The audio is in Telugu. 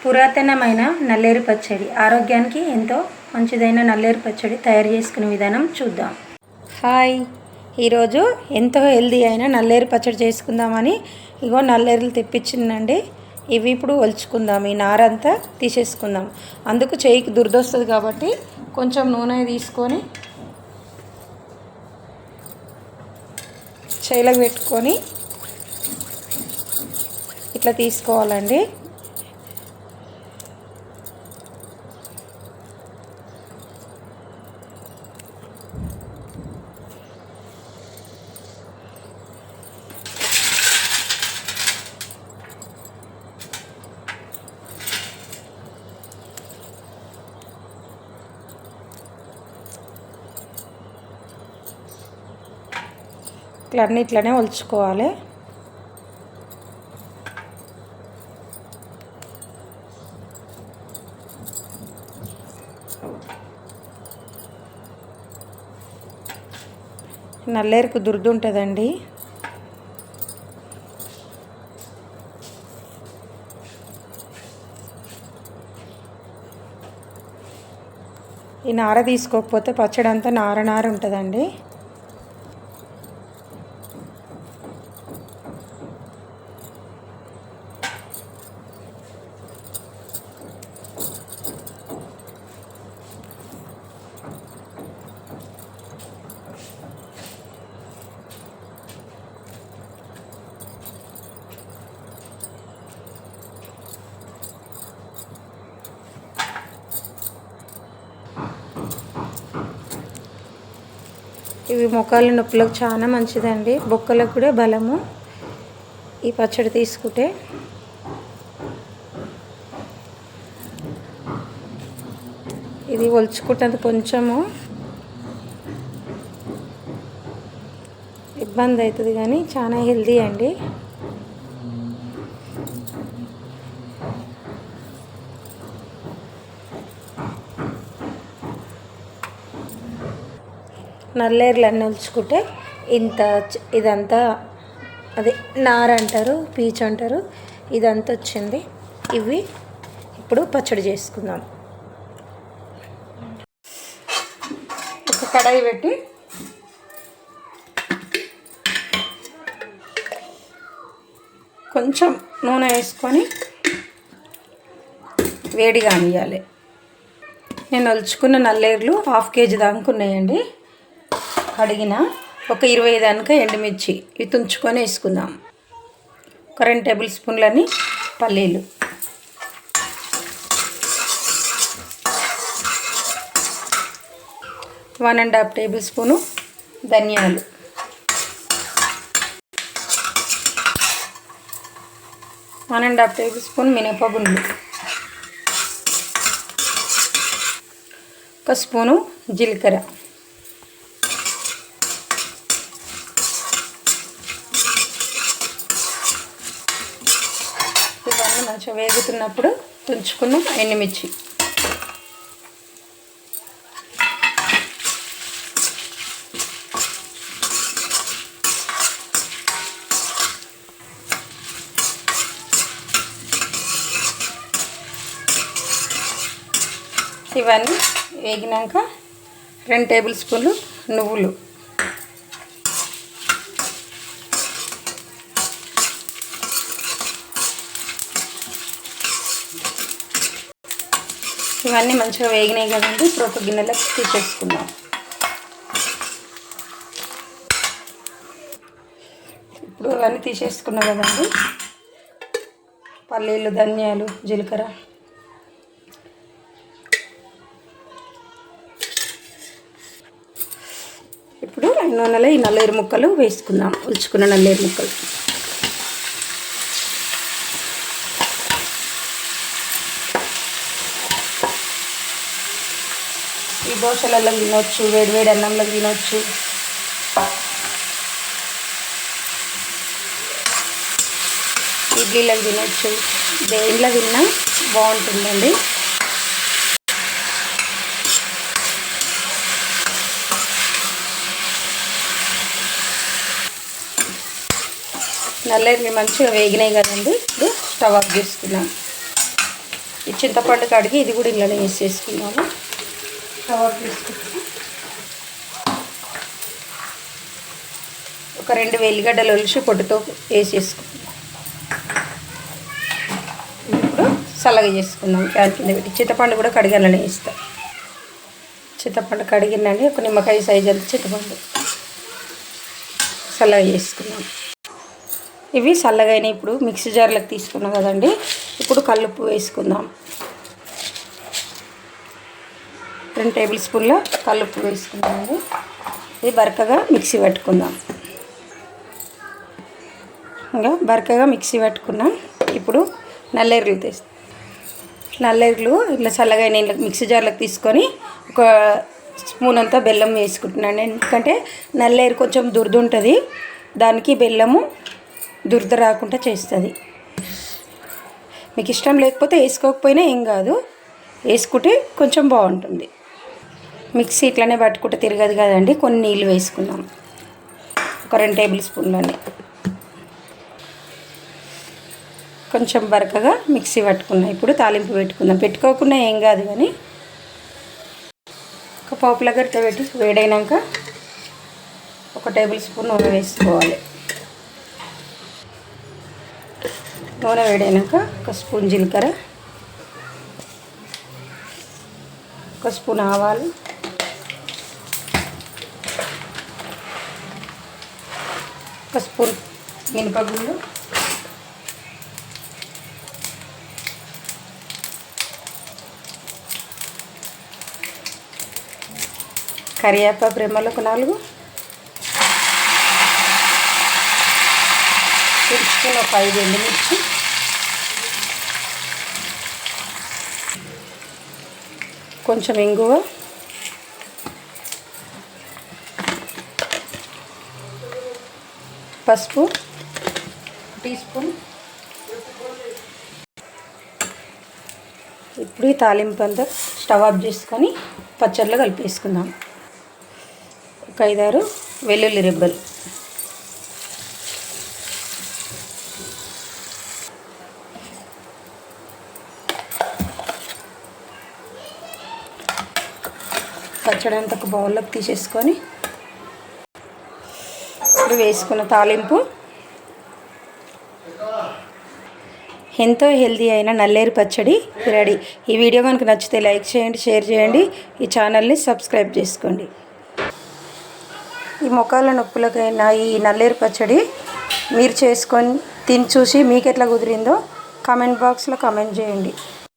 పురాతనమైన నల్లేరు పచ్చడి, ఆరోగ్యానికి ఎంతో మంచిదైన నల్లేరు పచ్చడి తయారు చేసుకునే విధానం చూద్దాం. హాయ్, ఈరోజు ఎంతో హెల్దీ అయిన నల్లేరు పచ్చడి చేసుకుందామని ఇగో నల్లేరులు తెప్పించిందండి. ఇవి ఇప్పుడు ఒలుచుకుందాం. ఈ నారంతా తీసేసుకుందాం. అందుకు చేయికి దురదొస్తుంది కాబట్టి కొంచెం నూనె తీసుకొని చేయిలో పెట్టుకొని ఇట్లా తీసుకోవాలండి. ఇట్లనే ఒలుచుకోవాలి. నల్లేరుకు దురద ఉంటుందండి. ఈ నార తీసుకోకపోతే పచ్చడి అంతా నార ఉంటుందండి. ఇవి మొక్కల నొప్పులకు చాలా మంచిదండి. బొక్కలకు కూడా బలము ఈ పచ్చడి తీసుకుంటే. ఇది ఒలుచుకుంటే కొంచెము ఇబ్బంది అవుతుంది కానీ చాలా హెల్దీ అండి. నల్లేరులు అన్నీ ఒలుచుకుంటే ఇదంతా అదే నార అంటారు, పీచు అంటారు, ఇదంతా వచ్చింది. ఇవి ఇప్పుడు పచ్చడి చేసుకుందాం. ఒక కడాయి పెట్టి కొంచెం నూనె వేసుకొని వేడి కానివ్వాలి. నేను ఒలుచుకున్న నల్లేరులు 1/2 kg దాకా ఉన్నాయండి. కడిగిన ఒక 20 దాకా ఎండుమిర్చి ఇవి తుంచుకొని వేసుకుందాం. ఒక 2 టేబుల్ స్పూన్లని పల్లీలు, one and half table spoon ధనియాలు, 1.5 టేబుల్ స్పూన్ మినపగుండ్లు, 1 స్పూను జీలకర్ర, ఇవన్నీ మంచిగా వేగుతున్నప్పుడు తుంచుకున్న ఎండుమిర్చి, ఇవన్నీ వేగినాక 2 టేబుల్ స్పూన్లు నువ్వులు, ఇవన్నీ మంచిగా వేగినాయి కదండి. ఇప్పుడు ఒక గిన్నెలోకి తీసేసుకుందాం. ఇప్పుడు ఇవన్నీ తీసేసుకున్నాం కదండి. పల్లీలు, ధనియాలు, జీలకర్ర, ఇప్పుడు నూనెలో ఈ నల్లేరు ముక్కలు వేసుకుందాం. ఉల్చుకున్న నల్లేరు ముక్కలు ఈ దోశలలో తినొచ్చు, వేడివేడి అన్నంలో తినొచ్చు. ఇడ్లీలకు తినొచ్చు, దేంట్లో తిన్నా బాగుంటుందండి. నల్లేరు మంచిగా వేగినాయి కదండి. ఇప్పుడు స్టవ్ ఆఫ్ చేసుకున్నాం. ఈ చింతపండు కడిగి ఇది కూడా ఇలానే వేసేసుకున్నాము. కవర్ చేసుకుంటాము. ఒక 2 వెల్లిగడ్డలు ఒలిచి పొట్టుతో వేసేసుకుంటాం. ఇప్పుడు చల్లగా చేసుకుందాం. ఫ్యాన్ కింద పెట్టి చింతపండు కూడా కడిగి అలానే వేస్తాం. చింతపండు కడిగిందండి. ఒక నిమ్మకాయ సైజు అంత చింతపండు చల్లగా చేసుకున్నాం. ఇవి చల్లగా అయినాయి. ఇప్పుడు మిక్సీ జార్లకు తీసుకున్నాం కదండి. ఇప్పుడు కల్లుప్పు వేసుకుందాం. 2 టేబుల్ స్పూన్ల కల్లుప్పు వేసుకుందామండి. ఇది బరకగా మిక్సీ పట్టుకుందాం. ఇంకా బరకగా మిక్సీ పట్టుకున్నాం. ఇప్పుడు నల్లేరులు తీస్తాం. నల్లేరులు ఇట్లా చల్లగా అయిన మిక్సీ జార్లకు తీసుకొని ఒక స్పూన్ అంతా బెల్లం వేసుకుంటున్నాను. ఎందుకంటే నల్లేరు కొంచెం దురద ఉంటుంది, దానికి బెల్లము దురద రాకుండా చేస్తుంది. మీకు ఇష్టం లేకపోతే వేసుకోకపోయినా ఏం కాదు, వేసుకుంటే కొంచెం బాగుంటుంది. మిక్సీ ఇట్లనే పట్టుకుంటే తిరగదు కదండి. కొన్ని నీళ్ళు వేసుకుందాం. ఒక 2 టేబుల్ స్పూన్లని కొంచెం బరకగా మిక్సీ పట్టుకున్నాం. ఇప్పుడు తాలింపు పెట్టుకుందాం. పెట్టుకోకుండా ఏం కాదు కానీ ఒక పోపుల గరిట పెట్టి వేడైనాక ఒక టేబుల్ స్పూన్ నూనె వేసుకోవాలి. నూనె వేడైనాక ఒక స్పూన్ జీలకర్ర, ఒక స్పూన్ ఆవాలు, ఒక స్పూన్ మినపగుళ్ళు, కరివేపాకు రెమ్మలు ఒక 4, తుడుచుకుని ఒక 5 ఎండుమిర్చి, కొంచెం ఇంగువ, పసుపు 1 టీ స్పూన్. ఇప్పుడు ఈ తాలింపు అంతా స్టవ్ ఆఫ్ చేసుకొని పచ్చడిలో కలిపేసుకుందాం. ఒక 5-6 వెల్లుల్లి రెబ్బలు, పచ్చడి అంతా ఒక బౌల్లోకి తీసేసుకొని ఇప్పుడు వేసుకున్న తాలింపు ఎంతో హెల్తీ అయిన నల్లేరు పచ్చడి రెడీ. ఈ వీడియో కనుక నచ్చితే లైక్ చేయండి, షేర్ చేయండి, ఈ ఛానల్ని సబ్స్క్రైబ్ చేసుకోండి. ఈ మొకాళ్ళ నొప్పులకైనా ఈ నల్లేరు పచ్చడి మీరు చేసుకొని తిని చూసి మీకు ఎట్లా కుదిరిందో కామెంట్ బాక్స్లో కామెంట్ చేయండి.